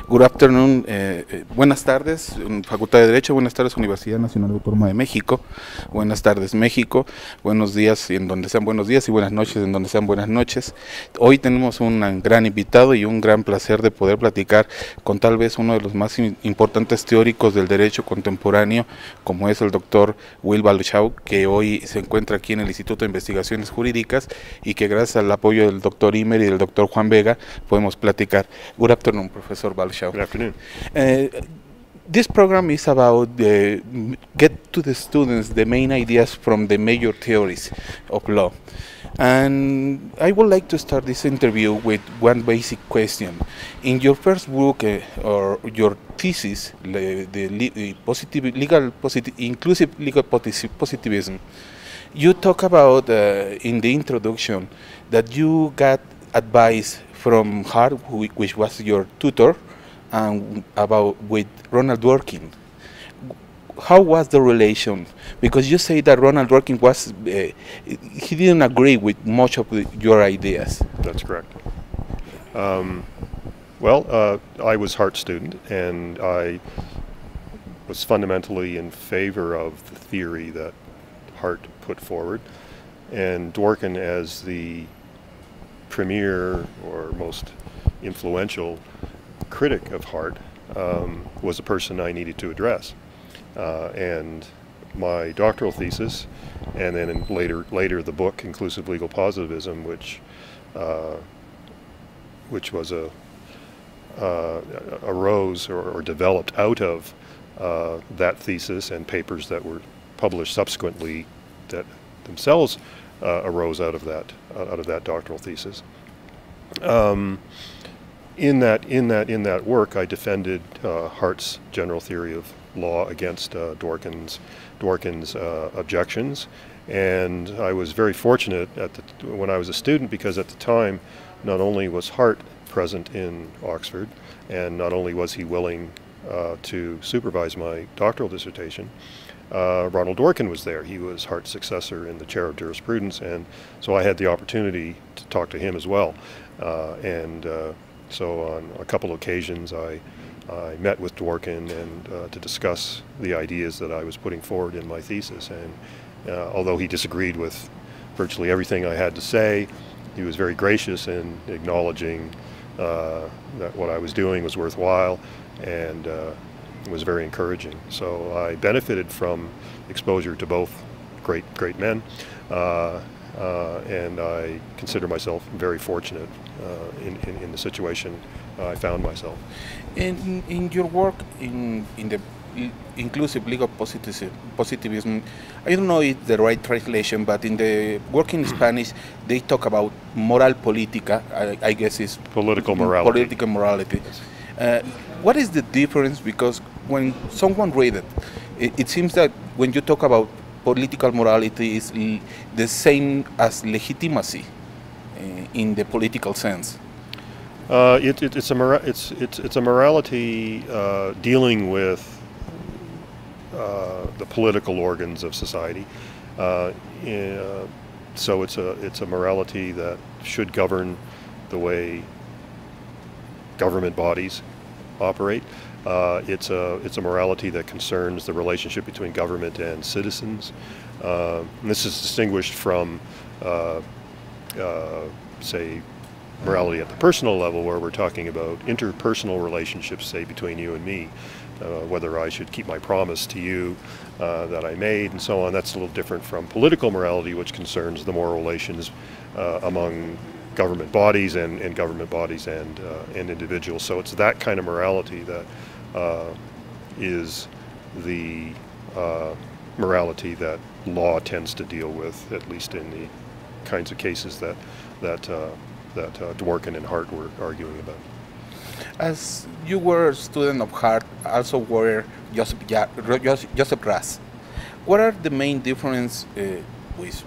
Good afternoon, buenas tardes, Facultad de Derecho, buenas tardes, Universidad Nacional Autónoma de México, buenas tardes, México, buenos días en donde sean buenos días y buenas noches en donde sean buenas noches. Hoy tenemos un gran invitado y un gran placer de poder platicar con tal vez uno de los más importantes teóricos del derecho contemporáneo, como es el doctor Wilfrid Waluchow, que hoy se encuentra aquí en el Instituto de Investigaciones Jurídicas y que gracias al apoyo del doctor Imer y del doctor Juan Vega podemos platicar. Good afternoon, Professor Waluchow. Good afternoon. This program is about get to the students the main ideas from the major theories of law. And I would like to start this interview with one basic question. In your first book or your thesis, inclusive legal positivism, you talk about in the introduction that you got advice from Hart, which was your tutor, and with Ronald Dworkin. How was the relation? Because you say that Ronald Dworkin was, he didn't agree with much of your ideas. That's correct. I was Hart's student, and I was fundamentally in favor of the theory that Hart put forward, and Dworkin, as the premier or most influential critic of Hart, was a person I needed to address. And my doctoral thesis, and then later the book, Inclusive Legal Positivism, which was arose or developed out of that thesis and papers that were published subsequently that themselves arose out of that doctoral thesis. In that work, I defended Hart's general theory of law against Dworkin's objections, and I was very fortunate when I was a student, because at the time, not only was Hart present in Oxford, and not only was he willing to supervise my doctoral dissertation, Ronald Dworkin was there. He was Hart's successor in the chair of jurisprudence, and so I had the opportunity to talk to him as well. So on a couple of occasions I met with Dworkin and to discuss the ideas that I was putting forward in my thesis. And although he disagreed with virtually everything I had to say, he was very gracious in acknowledging that what I was doing was worthwhile, and it was very encouraging. So I benefited from exposure to both great men, and I consider myself very fortunate in the situation I found myself. In your work in the inclusive legal positivism, I don't know if the right translation, but in the work in Spanish, they talk about moral política. I guess it's political morality. Political morality. What is the difference? Because when someone read it, it seems that when you talk about political morality is the same as legitimacy in the political sense. It's a morality dealing with the political organs of society. So it's a morality that should govern the way government bodies operate. It's a morality that concerns the relationship between government and citizens. And this is distinguished from, say, morality at the personal level, where we're talking about interpersonal relationships, say, between you and me, whether I should keep my promise to you that I made, and so on. That's a little different from political morality, which concerns the moral relations among government bodies and individuals. So it's that kind of morality that is the morality that law tends to deal with, at least in the kinds of cases that Dworkin and Hart were arguing about. As you were a student of Hart, also were Joseph Ras. What are the main differences, which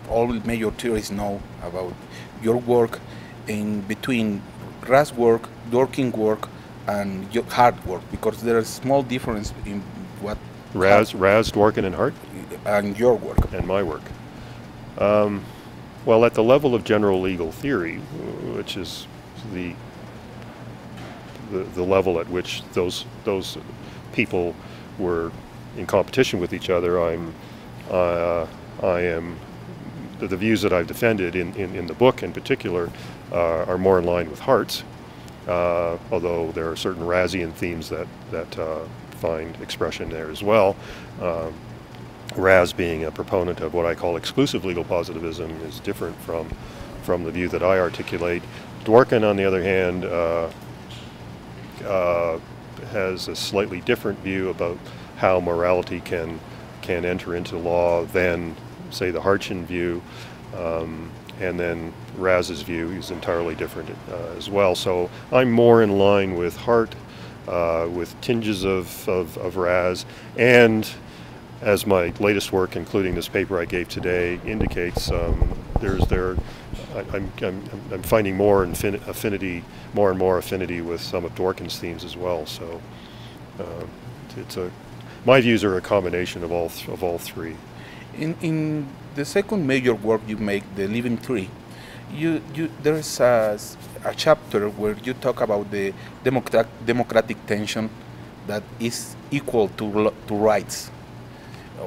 all major theories know about your work, in between Ras' work, Dworkin work, and Hart work? Because there is small difference in what Ras, Dworkin, and Hart, and your work and my work. Well, at the level of general legal theory, which is the the level at which those people were in competition with each other, the views that I've defended in the book in particular are more in line with Hart's, although there are certain Razian themes that find expression there as well. Raz, being a proponent of what I call exclusive legal positivism, is different from the view that I articulate. Dworkin, on the other hand, has a slightly different view about how morality can enter into law than, say, the Hartian view, and then Raz's view is entirely different as well. So I'm more in line with Hart, with tinges of Raz, and as my latest work, including this paper I gave today, indicates, I'm finding more affinity, more and more affinity with some of Dworkin's themes as well. So my views are a combination of all three. In the second major work you make, The Living Tree, there is a chapter where you talk about the democratic tension that is equal to rights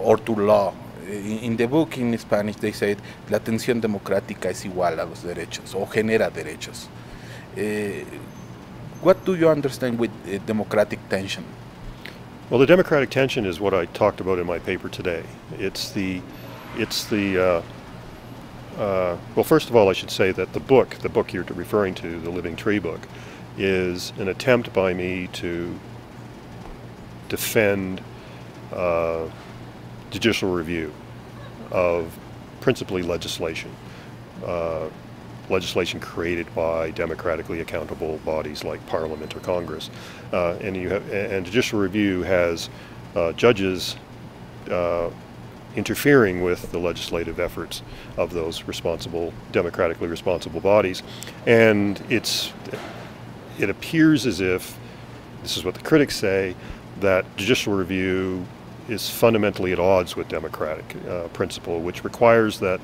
or to law. In the book in Spanish they said, la tensión democrática es igual a los derechos, o genera derechos. What do you understand with democratic tension? Well, the democratic tension is what I talked about in my paper today. Well, first of all, I should say that the book you're referring to, the Living Tree book, is an attempt by me to defend judicial review of principally legislation. Legislation created by democratically accountable bodies like Parliament or Congress, and judicial review has judges interfering with the legislative efforts of those democratically responsible bodies, and it appears as if, this is what the critics say, that judicial review is fundamentally at odds with democratic principle, which requires that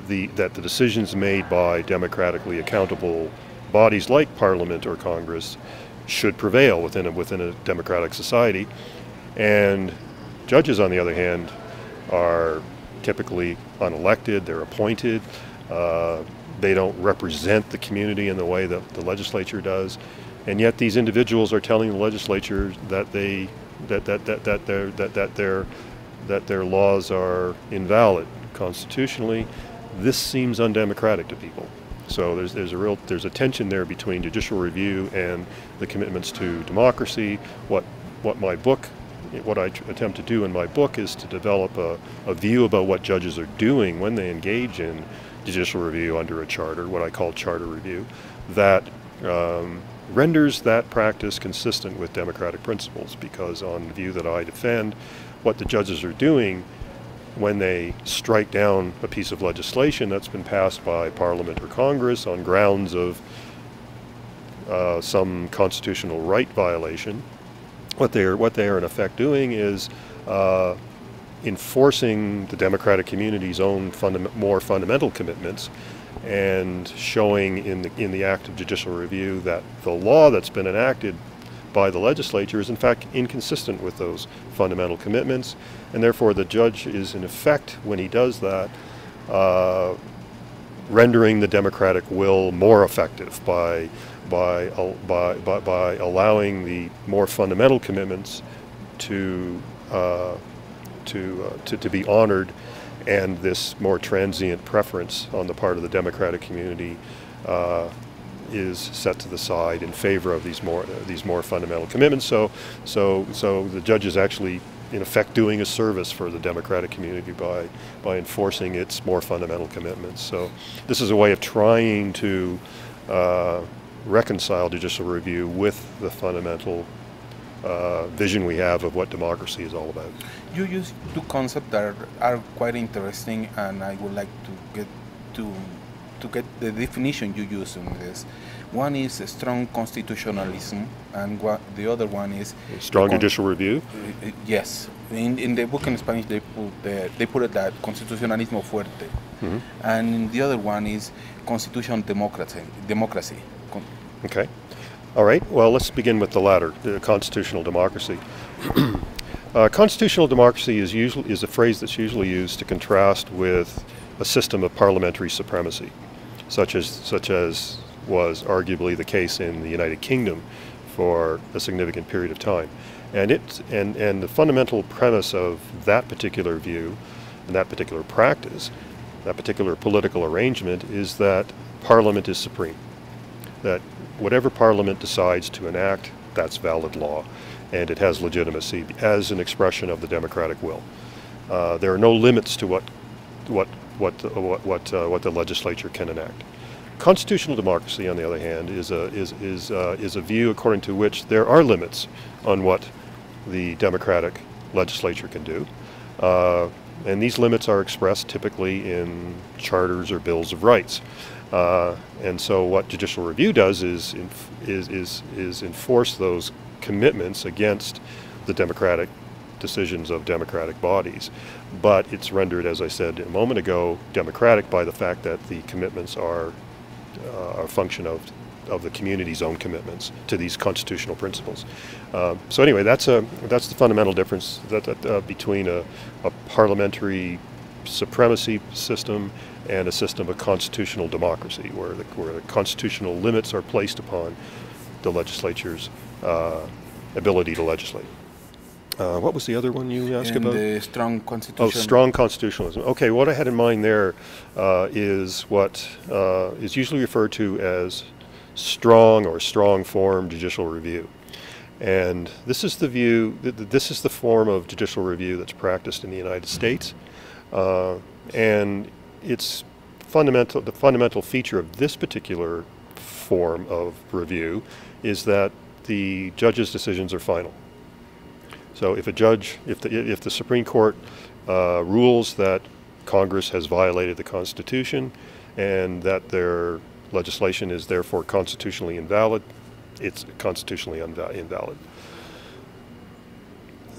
the decisions made by democratically accountable bodies like Parliament or Congress should prevail within a democratic society. And judges, on the other hand, are typically unelected, they're appointed, they don't represent the community in the way that the legislature does, and yet these individuals are telling the legislature that their laws are invalid constitutionally. This seems undemocratic to people. So there's a tension there between judicial review and the commitments to democracy. What I attempt to do in my book is to develop a view about what judges are doing when they engage in judicial review under a charter, what I call charter review, that renders that practice consistent with democratic principles, because on the view that I defend, what the judges are doing when they strike down a piece of legislation that's been passed by Parliament or Congress on grounds of some constitutional right violation, what they are in effect doing is enforcing the democratic community's own more fundamental commitments, and showing in the act of judicial review that the law that's been enacted by the legislature is in fact inconsistent with those fundamental commitments, and therefore the judge is in effect, when he does that, rendering the democratic will more effective by allowing the more fundamental commitments to be honored, and this more transient preference on the part of the democratic community is set to the side in favor of these more fundamental commitments. So the judge is actually in effect doing a service for the democratic community by enforcing its more fundamental commitments. So this is a way of trying to reconcile judicial review with the fundamental vision we have of what democracy is all about. You use two concepts that are quite interesting, and I would like to get the definition you use on this. One is a strong constitutionalism, and the other one is strong judicial review. Yes, in the book in Spanish they put it that constitucionalismo fuerte, and the other one is constitutional democracy. Okay. All right, well, let's begin with the latter, the constitutional democracy. Constitutional democracy is a phrase that's usually used to contrast with a system of parliamentary supremacy, such as was arguably the case in the United Kingdom for a significant period of time. And the fundamental premise of that particular view and that particular practice, that particular political arrangement, is that Parliament is supreme. That whatever Parliament decides to enact, that's valid law, and it has legitimacy as an expression of the democratic will. There are no limits to what the legislature can enact. Constitutional democracy, on the other hand, is a view according to which there are limits on what the democratic legislature can do, and these limits are expressed typically in charters or bills of rights. And so, what judicial review does is enforce those commitments against the democratic decisions of democratic bodies. But it's rendered, as I said a moment ago, democratic by the fact that the commitments are a function of the community's own commitments to these constitutional principles. So anyway, that's the fundamental difference between a parliamentary supremacy system and a system of constitutional democracy, where the constitutional limits are placed upon the legislature's ability to legislate. What was the other one you asked about? The strong constitution. Oh, strong constitutionalism. Okay, what I had in mind there is what is usually referred to as strong or strong form judicial review. And this is the view, this is the form of judicial review that's practiced in the United States. And it's the fundamental feature of this particular form of review is that the judge's decisions are final. So if the Supreme Court rules that Congress has violated the Constitution and that their legislation is therefore constitutionally invalid, it's constitutionally invalid.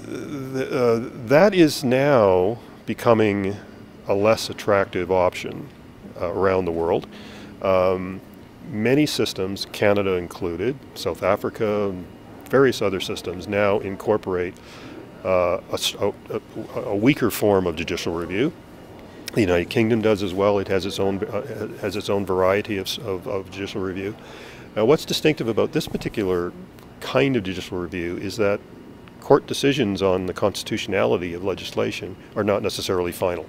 That is now becoming a less attractive option around the world. Many systems, Canada included, South Africa, various other systems now incorporate a weaker form of judicial review. The United Kingdom does as well. It has its own variety of judicial review. Now, what's distinctive about this particular kind of judicial review is that court decisions on the constitutionality of legislation are not necessarily final.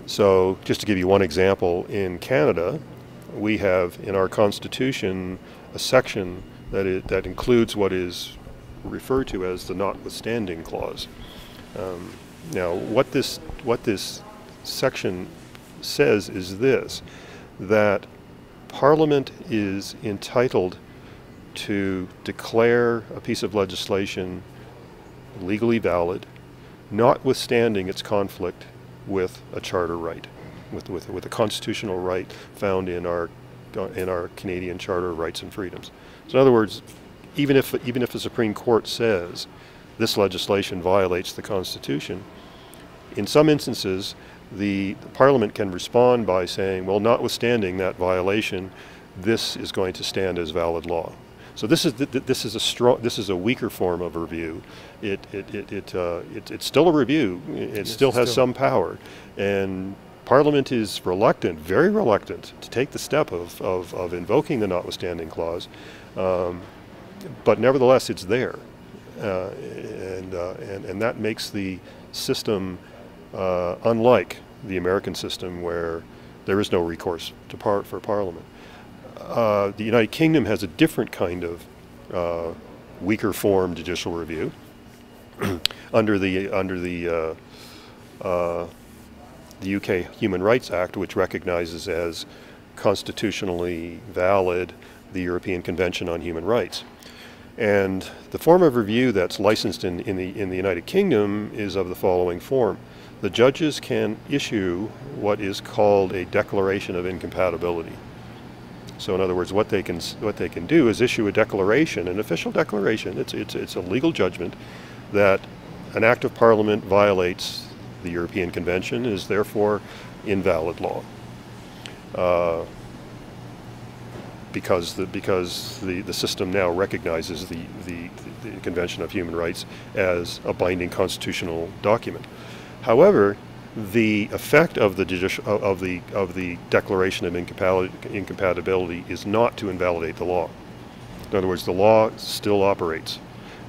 So, just to give you one example, in Canada, we have in our Constitution a section that includes what is referred to as the notwithstanding clause. Now, what this section says is this, that Parliament is entitled to declare a piece of legislation legally valid, notwithstanding its conflict with a charter right, with a constitutional right found in our Canadian Charter of Rights and Freedoms. So in other words, even if the Supreme Court says this legislation violates the Constitution, in some instances the Parliament can respond by saying, well, notwithstanding that violation, this is going to stand as valid law. So this is a weaker form of review. It's still a review. It still has some power, and Parliament is reluctant, very reluctant, to take the step of invoking the notwithstanding clause, but nevertheless it's there, and that makes the system unlike the American system, where there is no recourse for Parliament. The United Kingdom has a different kind of weaker form judicial review under the UK Human Rights Act, which recognizes as constitutionally valid the European Convention on Human Rights. And the form of review that's licensed in the United Kingdom is of the following form. The judges can issue what is called a declaration of incompatibility. So in other words, what they can do is issue a declaration, an official declaration. It's a legal judgment that an act of Parliament violates the European Convention, is therefore invalid law. because the system now recognizes the Convention of Human Rights as a binding constitutional document. However, the effect of the Declaration of Incompatibility is not to invalidate the law. In other words, the law still operates.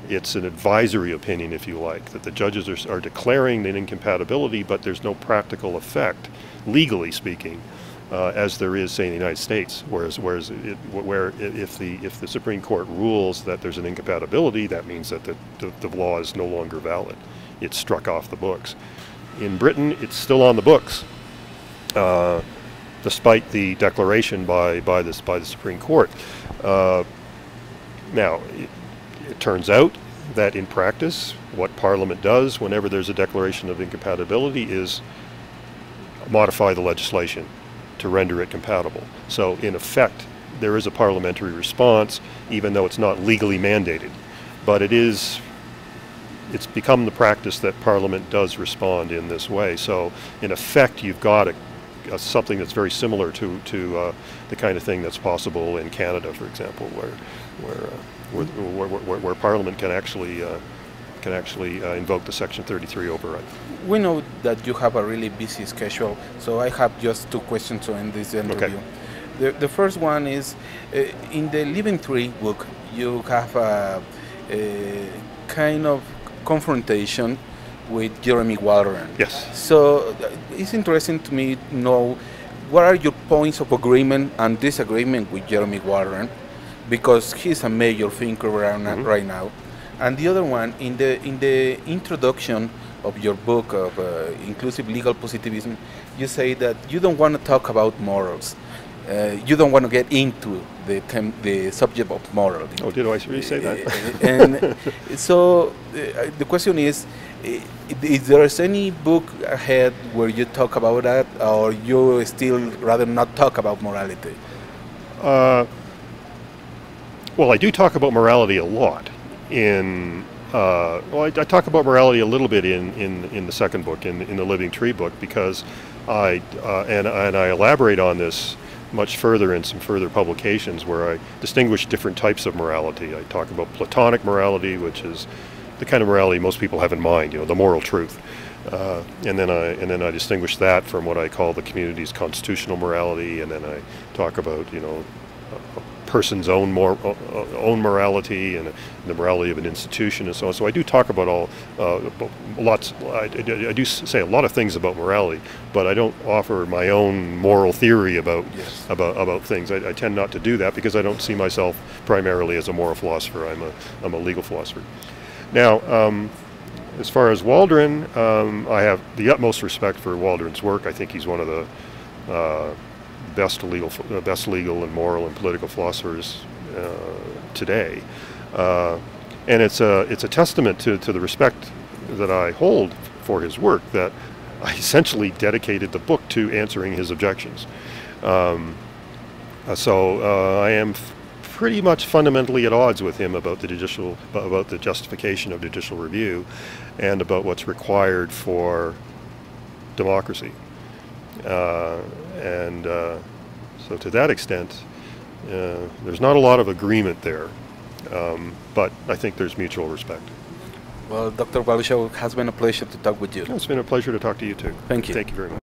It's an advisory opinion, if you like, that the judges are declaring an incompatibility, but there's no practical effect, legally speaking, as there is, say, in the United States. Whereas if the Supreme Court rules that there's an incompatibility, that means that the law is no longer valid. It's struck off the books. In Britain, it's still on the books, despite the declaration by the Supreme Court. Now, it turns out that in practice, what Parliament does whenever there's a declaration of incompatibility is modify the legislation to render it compatible. So, in effect, there is a parliamentary response, even though it's not legally mandated. But it's become the practice that Parliament does respond in this way. So, in effect, you've got something that's very similar to the kind of thing that's possible in Canada, for example, where Parliament can actually invoke the Section 33 override. We know that you have a really busy schedule, so I have just two questions to end this interview. Okay. The first one is, in the Living Tree book, you have a kind of confrontation with Jeremy Waldron. Yes. So it's interesting to me to know what are your points of agreement and disagreement with Jeremy Waldron, because he's a major thinker right now. And the other one, in the introduction of your book of Inclusive Legal Positivism, you say that you don't want to talk about morals. You don't want to get into the subject of moral. Oh, did I really say that? And so the question is there any book ahead where you talk about that, or you still rather not talk about morality? Well, I do talk about morality a lot. I talk about morality a little bit in the second book, in the Living Tree book, because I elaborate on this much further in some further publications where I distinguish different types of morality. I talk about Platonic morality, which is the kind of morality most people have in mind, the moral truth, and then I distinguish that from what I call the community's constitutional morality, and then I talk about a person's own morality and the morality of an institution and so on. So I do talk about lots. I do say a lot of things about morality, but I don't offer my own moral theory about things. I tend not to do that because I don't see myself primarily as a moral philosopher. I'm a legal philosopher. Now, as far as Waldron, I have the utmost respect for Waldron's work. I think he's one of the best legal and moral and political philosophers today, and it's a testament to the respect that I hold for his work that I essentially dedicated the book to answering his objections. So I am pretty much fundamentally at odds with him about the justification of judicial review, and about what's required for democracy. So to that extent, there's not a lot of agreement there, but I think there's mutual respect. Well, Dr. Waluchow, it has been a pleasure to talk with you. It's been a pleasure to talk to you too. Thank you. Thank you very much.